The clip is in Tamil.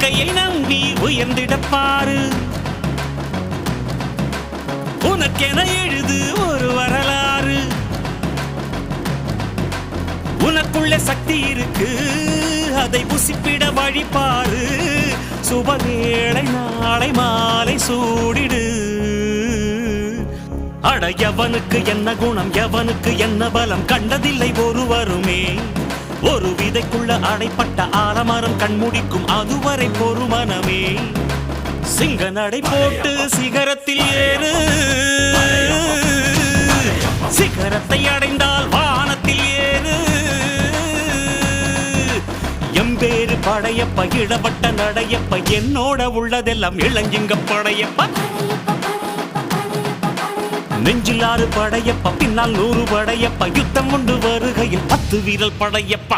கையை நம்பி உயர்ந்திடப்பாரு உனக்கென எழுது ஒரு வரலாறு உனக்குள்ள சக்தி இருக்கு அதை புசிப்பிட வழிபாரு சுபவேளை நாளை மாலை சூடிடு அட எவனுக்கு என்ன குணம் எவனுக்கு என்ன பலம் கண்டதில்லை ஒருவருமே ஒரு விதைக்குள்ள அடைப்பட்ட ஆலமரம் கண்முடிக்கும் அதுவரை பொறுமனமே சிங்க நடை போட்டு சிகரத்தில் ஏறு சிகரத்தை அடைந்தால் வானத்தில் ஏறு எம்பேரு படையப்ப இடப்பட்ட நடையப்ப என்னோட உள்ளதெல்லாம் இளஞ்சிங்க படையப்ப நெஞ்சில் 6 படையப்ப பின்னால் 100 படையப்ப யுத்தம் கொண்டு வருகையில் 10 வீரல் படையப்பா